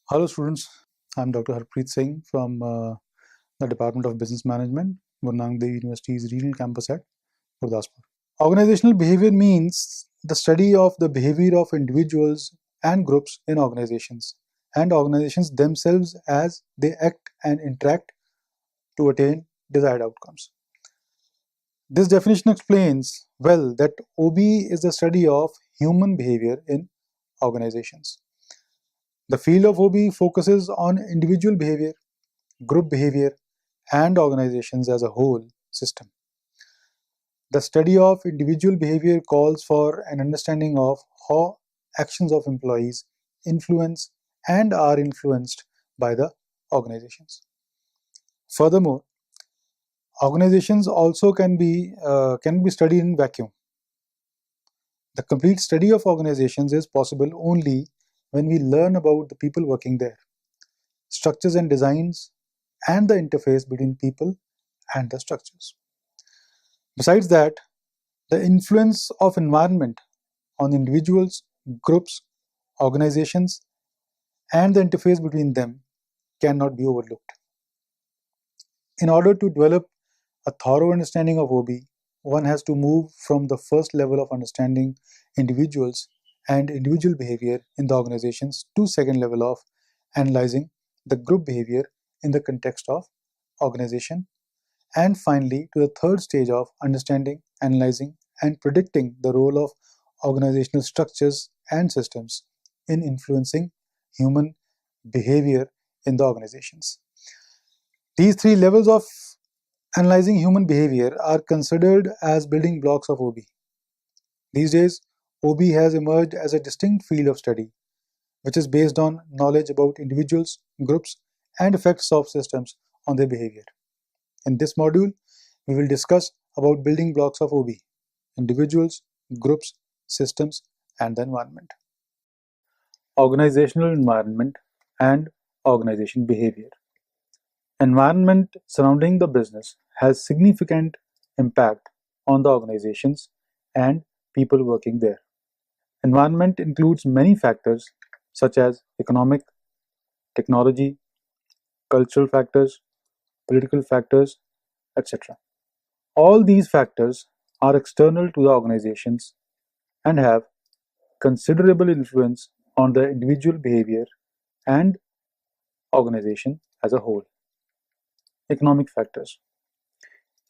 Hello students, I'm Dr. Harpreet Singh from the Department of Business Management, Guru Nanak Dev University's regional campus at Gurdaspur. Organizational behavior means the study of the behavior of individuals and groups in organizations and organizations themselves as they act and interact to attain desired outcomes. This definition explains well that OB is the study of human behavior in organizations. The field of OB focuses on individual behavior, group behavior, and organizations as a whole system. The study of individual behavior calls for an understanding of how actions of employees influence and are influenced by the organizations. Furthermore, organizations also can be studied in vacuum. The complete study of organizations is possible only when we learn about the people working there, structures and designs, and the interface between people and the structures. Besides that, the influence of environment on individuals, groups, organizations, and the interface between them cannot be overlooked. In order to develop a thorough understanding of OB, one has to move from the first level of understanding individuals and individual behavior in the organizations to second level of analyzing the group behavior in the context of organization, and finally to the third stage of understanding, analyzing, and predicting the role of organizational structures and systems in influencing human behavior in the organizations. These three levels of analyzing human behavior are considered as building blocks of OB. These days, OB has emerged as a distinct field of study, which is based on knowledge about individuals, groups, and effects of systems on their behavior. In this module, we will discuss about building blocks of OB: individuals, groups, systems, and the environment. Organizational environment and organization behavior. Environment surrounding the business has significant impact on the organizations and people working there. Environment includes many factors such as economic, technology, cultural factors, political factors, etc. All these factors are external to the organizations and have considerable influence on the individual behavior and organization as a whole. Economic factors.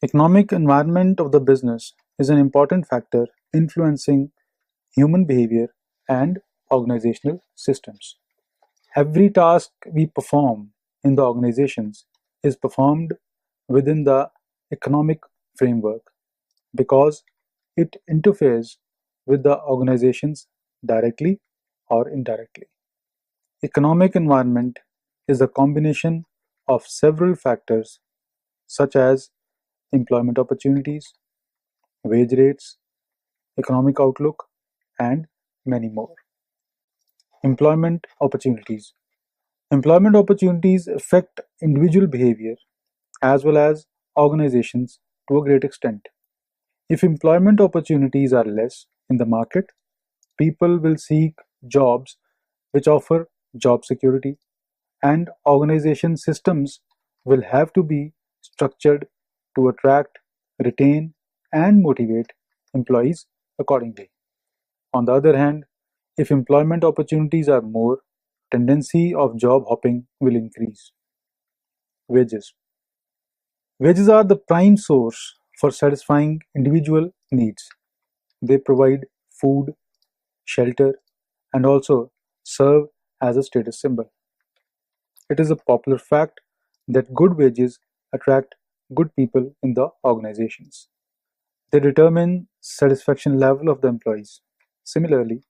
Economic environment of the business is an important factor influencing human behavior and organizational systems. Every task we perform in the organizations is performed within the economic framework because it interferes with the organizations directly or indirectly. Economic environment is a combination of several factors such as employment opportunities, wage rates, economic outlook, and many more. Employment opportunities. Employment opportunities affect individual behavior as well as organizations to a great extent. If employment opportunities are less in the market, people will seek jobs which offer job security, and organization systems will have to be structured to attract, retain, and motivate employees accordingly. On the other hand, if employment opportunities are more, tendency of job hopping will increase. Wages. Wages are the prime source for satisfying individual needs. They provide food, shelter, and also serve as a status symbol. It is a popular fact that good wages attract good people in the organizations. They determine satisfaction level of the employees. Similarly,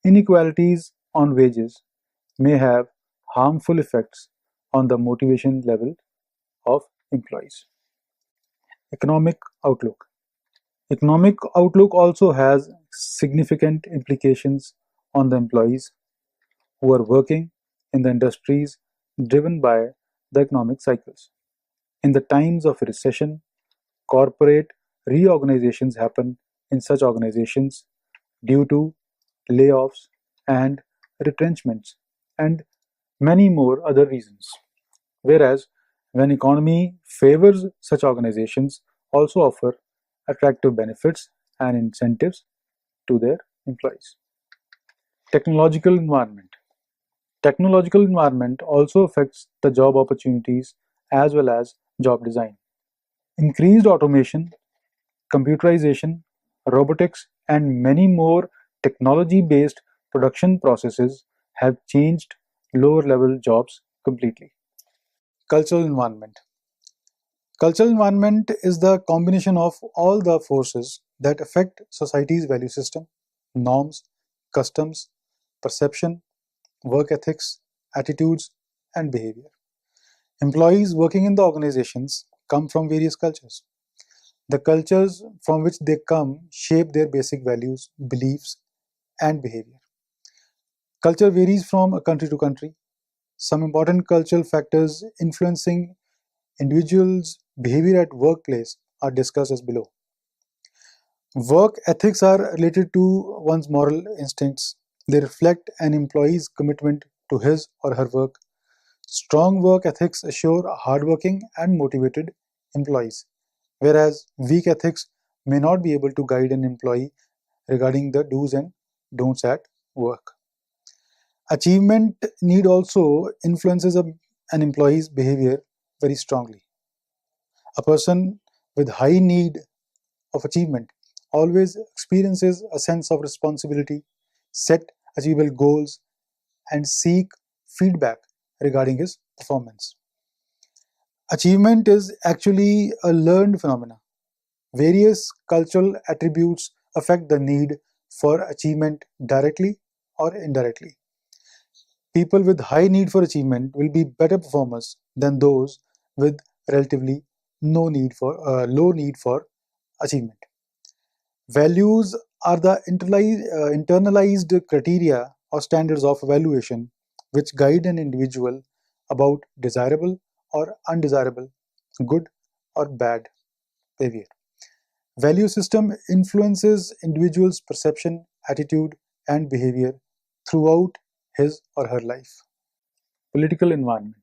inequalities on wages may have harmful effects on the motivation level of employees. Economic outlook. Economic outlook also has significant implications on the employees who are working in the industries driven by the economic cycles. In the times of recession, corporate reorganizations happen in such organizations due to layoffs and retrenchments, and many more other reasons. Whereas when economy favors such organizations also offer attractive benefits and incentives to their employees. Technological environment. Technological environment also affects the job opportunities as well as job design. Increased automation, computerization, robotics, and many more technology-based production processes have changed lower-level jobs completely. Cultural environment. Cultural environment is the combination of all the forces that affect society's value system, norms, customs, perception, work ethics, attitudes, and behavior. Employees working in the organizations come from various cultures. The cultures from which they come shape their basic values, beliefs, and behavior. Culture varies from a country to country. Some important cultural factors influencing individuals' behavior at workplace are discussed as below. Work ethics are related to one's moral instincts. They reflect an employee's commitment to his or her work. Strong work ethics assure hardworking and motivated employees, whereas weak ethics may not be able to guide an employee regarding the do's and don'ts at work. Achievement need also influences an employee's behavior very strongly. A person with high need of achievement always experiences a sense of responsibility, set achievable goals, and seek feedback regarding his performance. Achievement is actually a learned phenomena. Various cultural attributes affect the need for achievement directly or indirectly. People with high need for achievement will be better performers than those with relatively low need for achievement. Values are the internalized criteria or standards of evaluation which guide an individual about desirable or undesirable, good or bad behavior. Value system influences individual's perception, attitude, and behavior throughout his or her life. Political environment.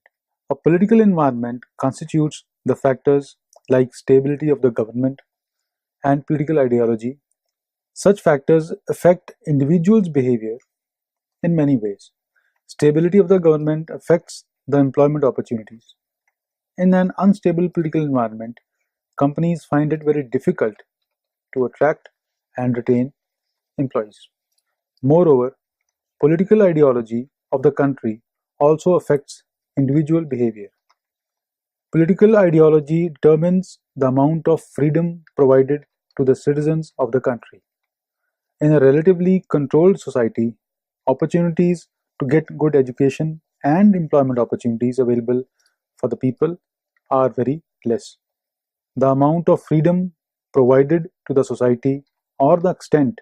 A political environment constitutes the factors like stability of the government and political ideology. Such factors affect individuals' behavior in many ways. Stability of the government affects the employment opportunities. In an unstable political environment, companies find it very difficult to attract and retain employees. Moreover, political ideology of the country also affects individual behavior. Political ideology determines the amount of freedom provided to the citizens of the country. In a relatively controlled society, opportunities to get good education and employment opportunities available for the people are very less. The amount of freedom provided to the society or the extent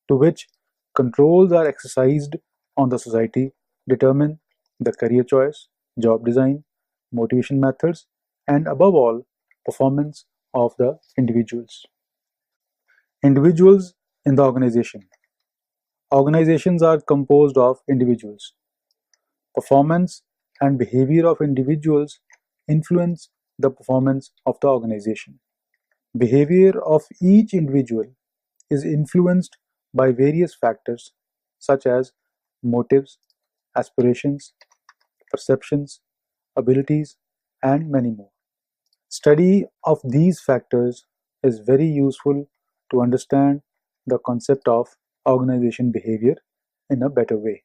to which controls are exercised on the society determine the career choice, job design, motivation methods, and above all, performance of the individuals. Individuals in the organization. Organizations are composed of individuals. Performance and behavior of individuals influence the performance of the organization. Behavior of each individual is influenced by various factors such as motives, aspirations, perceptions, abilities, and many more. Study of these factors is very useful to understand the concept of organization behavior in a better way.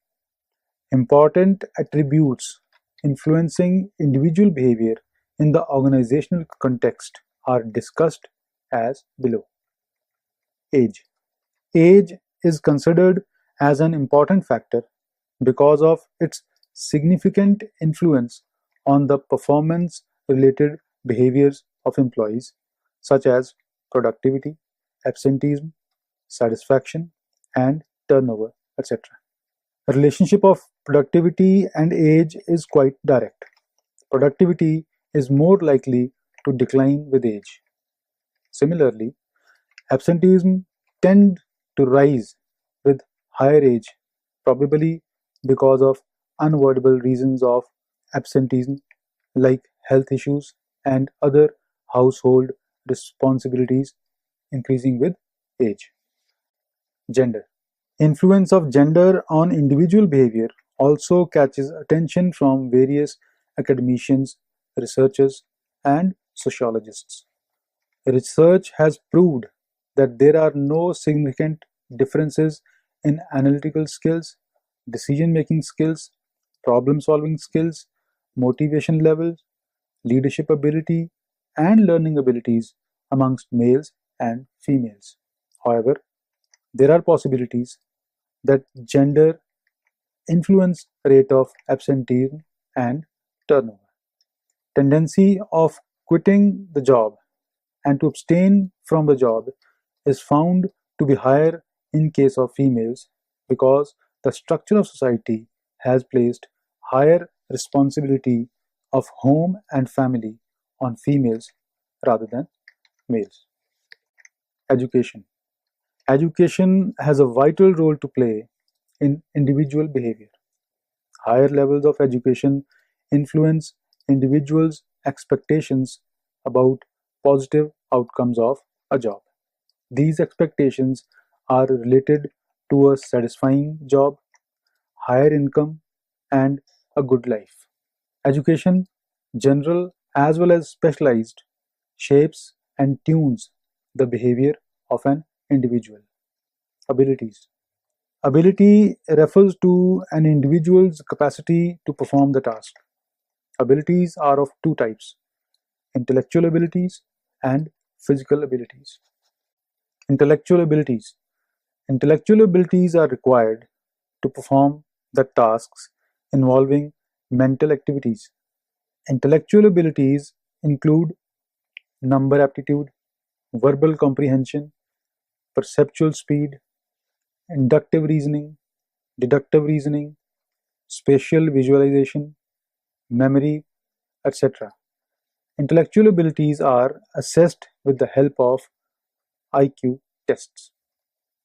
Important attributes influencing individual behavior in the organizational context are discussed as below. Age. Age is considered as an important factor because of its significant influence on the performance related behaviors of employees, such as productivity, absenteeism, satisfaction, and turnover, etc. The relationship of productivity and age is quite direct. Productivity is more likely to decline with age. Similarly, absenteeism tends to rise with higher age, probably because of unavoidable reasons of absenteeism like health issues and other household responsibilities increasing with age. Gender. Influence of gender on individual behavior also catches attention from various academicians, researchers, and sociologists. Research has proved that there are no significant differences in analytical skills, decision-making skills, problem-solving skills, motivation levels, leadership ability, and learning abilities amongst males and females. However, there are possibilities that gender influence rate of absenteeism and turnover. Tendency of quitting the job and to abstain from the job is found to be higher in case of females because the structure of society has placed higher responsibility of home and family on females rather than males. Education. Education has a vital role to play in individual behavior. Higher levels of education influence individuals' expectations about positive outcomes of a job. These expectations are related to a satisfying job, higher income, and a good life. Education, general as well as specialized, shapes and tunes the behavior of an individual. Abilities. Ability refers to an individual's capacity to perform the task. Abilities are of two types: intellectual abilities and physical abilities. Intellectual abilities. Intellectual abilities are required to perform the tasks involving mental activities. Intellectual abilities include number aptitude, verbal comprehension, perceptual speed, inductive reasoning, deductive reasoning, spatial visualization, memory, etc. Intellectual abilities are assessed with the help of IQ tests.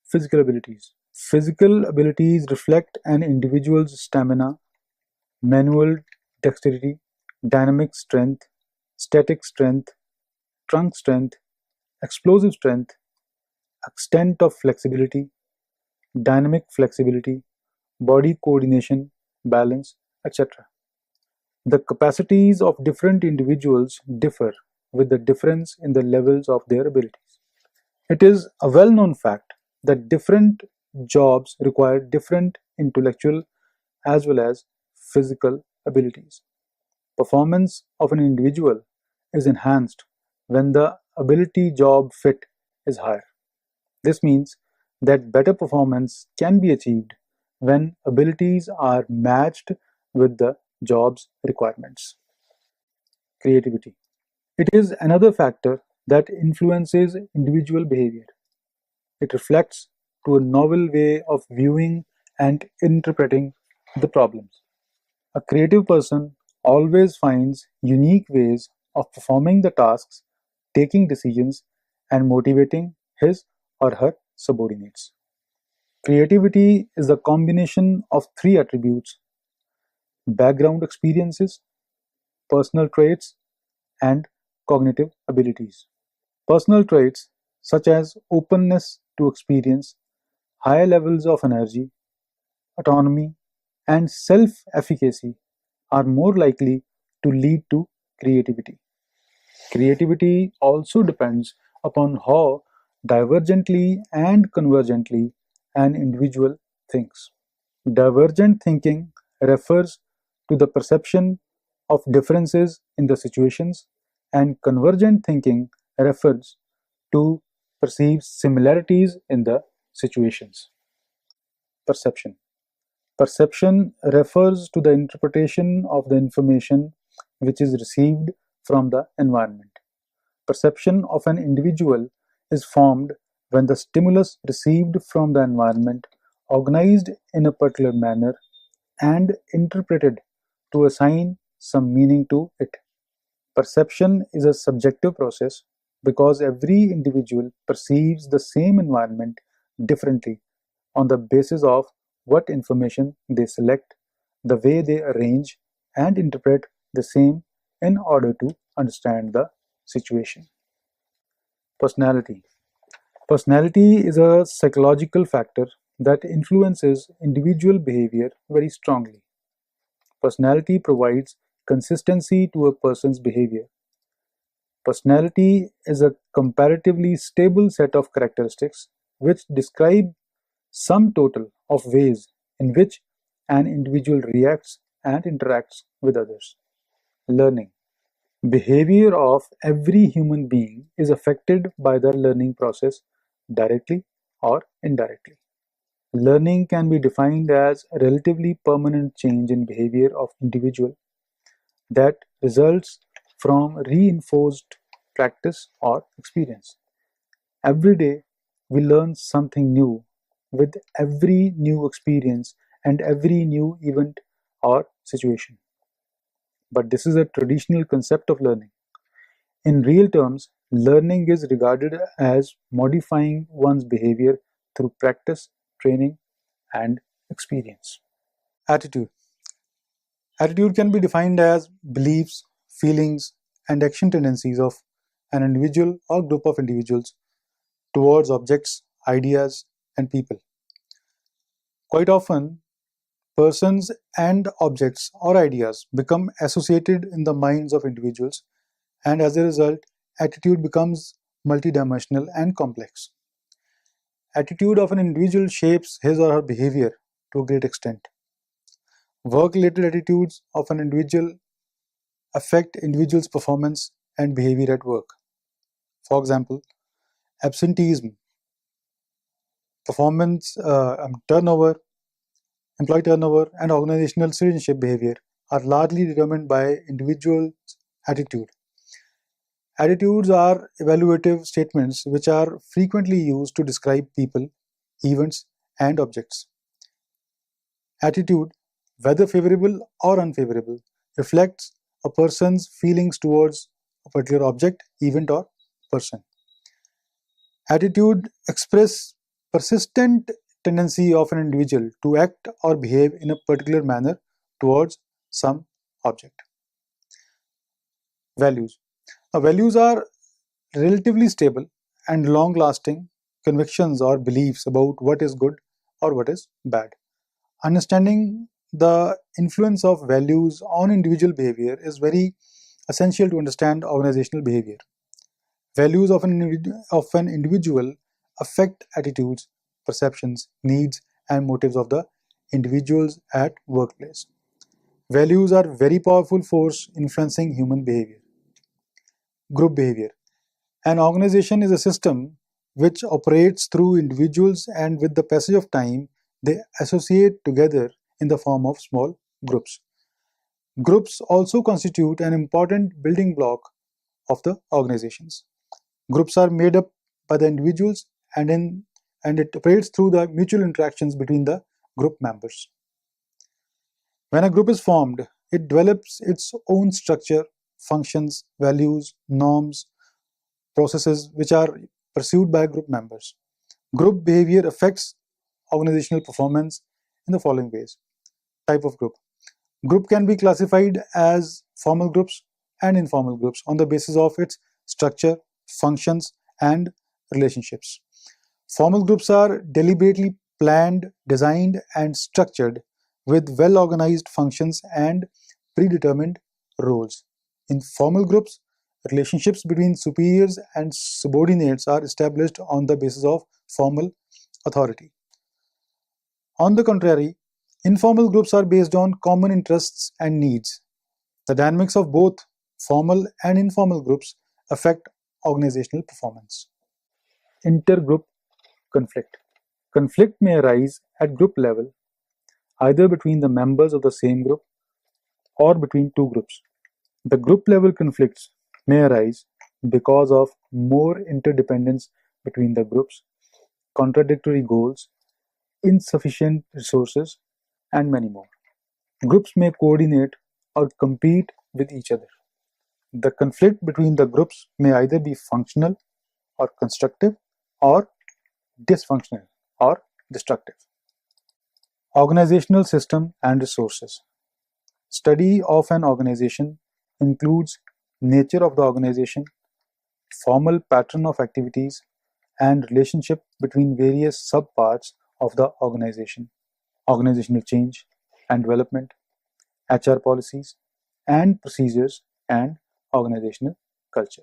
Physical abilities. Physical abilities reflect an individual's stamina, manual dexterity, dynamic strength, static strength, trunk strength, explosive strength, extent of flexibility, dynamic flexibility, body coordination, balance, etc. The capacities of different individuals differ with the difference in the levels of their abilities. It is a well-known fact that different jobs require different intellectual as well as physical abilities. Performance of an individual is enhanced when the ability job fit is higher. This means that better performance can be achieved when abilities are matched with the job's requirements. Creativity. It is another factor that influences individual behavior. It reflects to a novel way of viewing and interpreting the problems. A creative person always finds unique ways of performing the tasks, taking decisions, and motivating his or her subordinates. Creativity is a combination of three attributes: background experiences, personal traits, and cognitive abilities. Personal traits such as openness to experience, high levels of energy, autonomy, and self-efficacy are more likely to lead to creativity. Creativity also depends upon how divergently and convergently an individual thinks. Divergent thinking refers to the perception of differences in the situations, and convergent thinking refers to perceived similarities in the situations. Perception. Perception refers to the interpretation of the information which is received from the environment. Perception of an individual is formed when the stimulus received from the environment, organized in a particular manner, and interpreted to assign some meaning to it. Perception is a subjective process because every individual perceives the same environment differently on the basis of what information they select the way they arrange and interpret the same in order to understand the situation. Personality. Personality is a psychological factor that influences individual behavior very strongly. Personality provides consistency to a person's behavior. Personality is a comparatively stable set of characteristics which describe sum total of ways in which an individual reacts and interacts with others. Learning. Behavior of every human being is affected by the learning process directly or indirectly. Learning can be defined as a relatively permanent change in behavior of individual that results from reinforced practice or experience. Every day we learn something new with every new experience and every new event or situation. But this is a traditional concept of learning. In real terms, learning is regarded as modifying one's behavior through practice, training, and experience. Attitude. Attitude can be defined as beliefs, feelings, and action tendencies of an individual or group of individuals towards objects, ideas, and people. Quite often, persons and objects or ideas become associated in the minds of individuals, and as a result, attitude becomes multidimensional and complex. Attitude of an individual shapes his or her behavior to a great extent. Work-related attitudes of an individual affect individual's performance and behavior at work. For example, absenteeism, performance turnover, employee turnover, and organizational citizenship behavior are largely determined by individual's attitude. Attitudes are evaluative statements which are frequently used to describe people, events, and objects. Attitude, whether favorable or unfavorable, reflects a person's feelings towards a particular object, event, or person. Attitude express persistent tendency of an individual to act or behave in a particular manner towards some object. Values. Values are relatively stable and long-lasting convictions or beliefs about what is good or what is bad. Understanding the influence of values on individual behavior is very essential to understand organizational behavior. Values of an individual affect attitudes, perceptions, needs, and motives of the individuals at workplace. Values are very powerful force influencing human behavior. Group behavior. An organization is a system which operates through individuals, and with the passage of time, they associate together in the form of small groups. Groups also constitute an important building block of the organizations. Groups are made up by the individuals and it operates through the mutual interactions between the group members. When a group is formed, it develops its own structure, functions, values, norms, processes which are pursued by group members. Group behavior affects organizational performance in the following ways. Type of group. Group can be classified as formal groups and informal groups on the basis of its structure, functions, and relationships. Formal groups are deliberately planned, designed, and structured with well-organized functions and predetermined roles. In formal groups, relationships between superiors and subordinates are established on the basis of formal authority. On the contrary, informal groups are based on common interests and needs. The dynamics of both formal and informal groups affect organizational performance. Intergroup conflict. Conflict may arise at group level, either between the members of the same group or between two groups. The group level conflicts may arise because of more interdependence between the groups, contradictory goals, insufficient resources, and many more. Groups may coordinate or compete with each other. The conflict between the groups may either be functional or constructive or dysfunctional or destructive. Organizational system and resources. Study of an organization includes nature of the organization, formal pattern of activities, and relationship between various subparts of the organization, organizational change and development, HR policies and procedures, and organizational culture.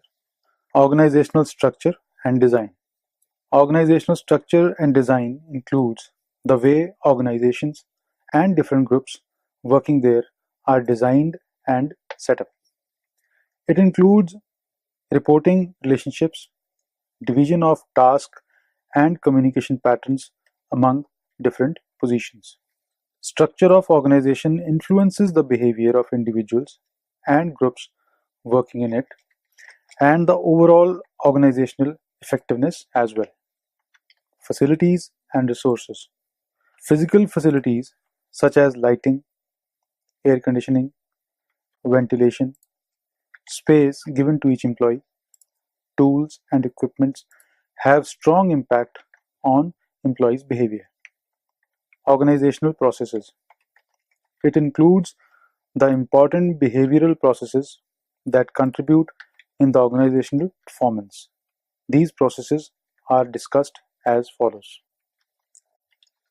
Organizational structure and design. Organizational structure and design includes the way organizations and different groups working there are designed and set up. It includes reporting relationships, division of tasks, and communication patterns among different positions. Structure of organization influences the behavior of individuals and groups working in it and the overall organizational effectiveness as well. Facilities and resources. Physical facilities such as lighting, air conditioning, ventilation, space given to each employee, tools and equipment have strong impact on employees' behavior. Organizational processes. It includes the important behavioral processes that contribute in the organizational performance. These processes are discussed as follows.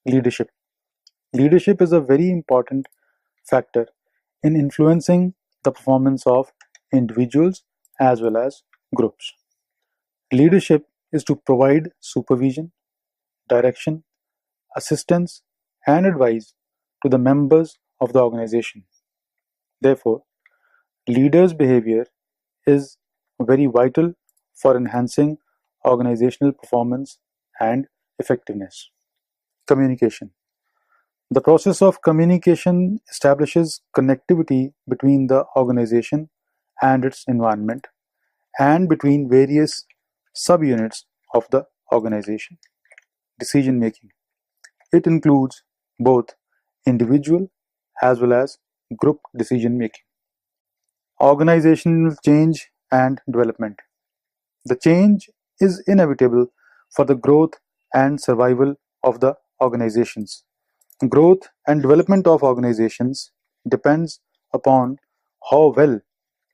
Leadership. Leadership is a very important factor in influencing the performance of individuals as well as groups. Leadership is to provide supervision, direction, assistance, and advice to the members of the organization. Therefore, leaders' behavior is very vital for enhancing organizational performance and effectiveness. Communication. The process of communication establishes connectivity between the organization and its environment and between various subunits of the organization. Decision making. It includes both individual as well as group decision making. Organizational change and development. The change is inevitable for the growth and survival of the organizations. Growth and development of organizations depends upon how well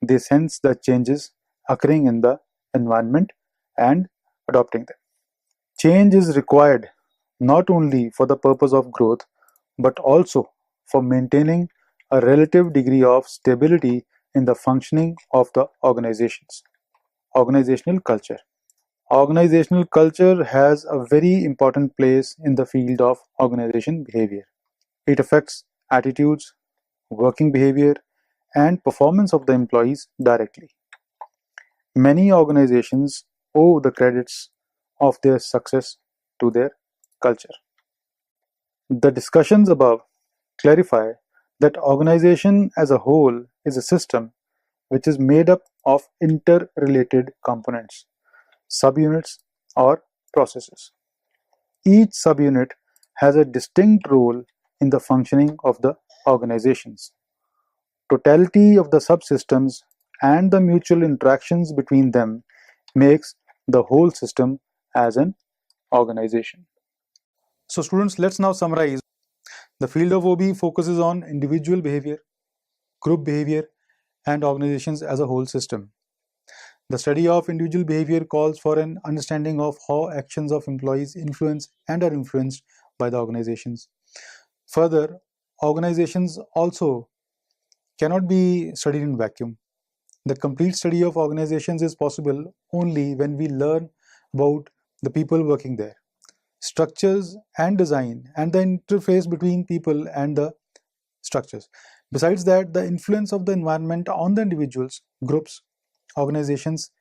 they sense the changes occurring in the environment and adopting them. Change is required not only for the purpose of growth but also for maintaining a relative degree of stability in the functioning of the organizations. Organizational culture. Organizational culture has a very important place in the field of organization behavior. It affects attitudes, working behavior, and performance of the employees directly. Many organizations owe the credits of their success to their culture. The discussions above clarify that organization as a whole is a system which is made up of interrelated components, subunits, or processes. Each subunit has a distinct role in the functioning of the organizations. Totality of the subsystems and the mutual interactions between them makes the whole system as an organization. So students, let's now summarize. The field of OB focuses on individual behavior, group behavior, and organizations as a whole system. The study of individual behavior calls for an understanding of how actions of employees influence and are influenced by the organizations. Further, organizations also cannot be studied in vacuum. The complete study of organizations is possible only when we learn about the people working there, structures and design, and the interface between people and the structures. Besides that, the influence of the environment on the individuals, groups, organizations,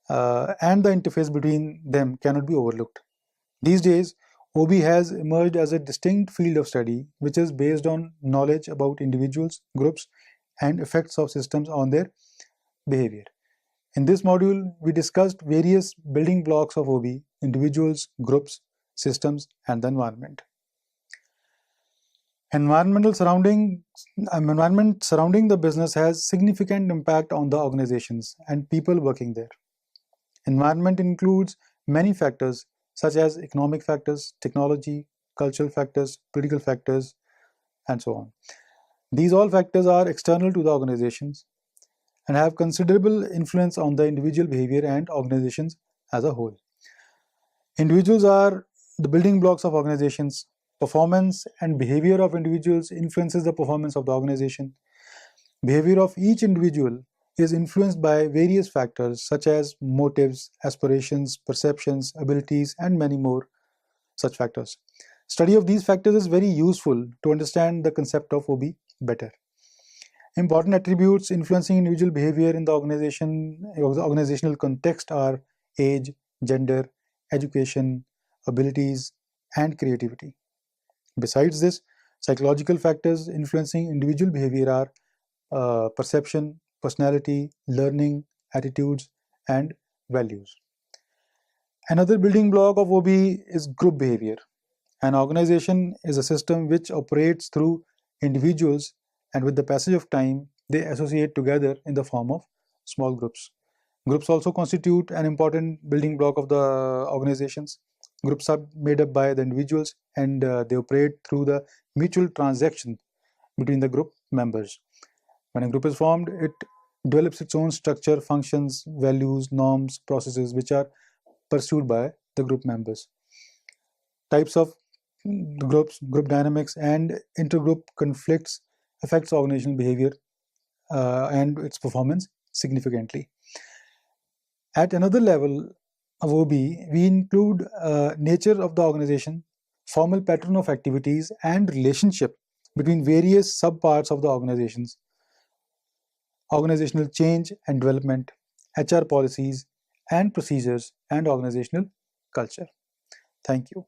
and the interface between them cannot be overlooked. These days, OB has emerged as a distinct field of study which is based on knowledge about individuals, groups, and effects of systems on their behavior. In this module, we discussed various building blocks of OB: individuals, groups, systems, and the environment. Environment surrounding the business has significant impact on the organizations and people working there. Environment includes many factors such as economic factors, technology, cultural factors, political factors, and so on. These all factors are external to the organizations and have considerable influence on the individual behavior and organizations as a whole. Individuals are the building blocks of organizations. Performance and behavior of individuals influences the performance of the organization. Behavior of each individual is influenced by various factors such as motives, aspirations, perceptions, abilities, and many more such factors. Study of these factors is very useful to understand the concept of OB better. Important attributes influencing individual behavior in the organizational context are age, gender, education, abilities, and creativity. Besides this, psychological factors influencing individual behavior are perception, personality, learning, attitudes, and values. Another building block of OB is group behavior. An organization is a system which operates through individuals, and with the passage of time, they associate together in the form of small groups. Groups also constitute an important building block of the organizations. Groups are made up by the individuals and they operate through the mutual transaction between the group members. When a group is formed, it develops its own structure, functions, values, norms, processes which are pursued by the group members. Types of groups, group dynamics, and intergroup conflicts affects organizational behavior and its performance significantly. At another level of OB, we include nature of the organization, formal pattern of activities, and relationship between various subparts of the organizations, organizational change and development, HR policies and procedures, and organizational culture. Thank you.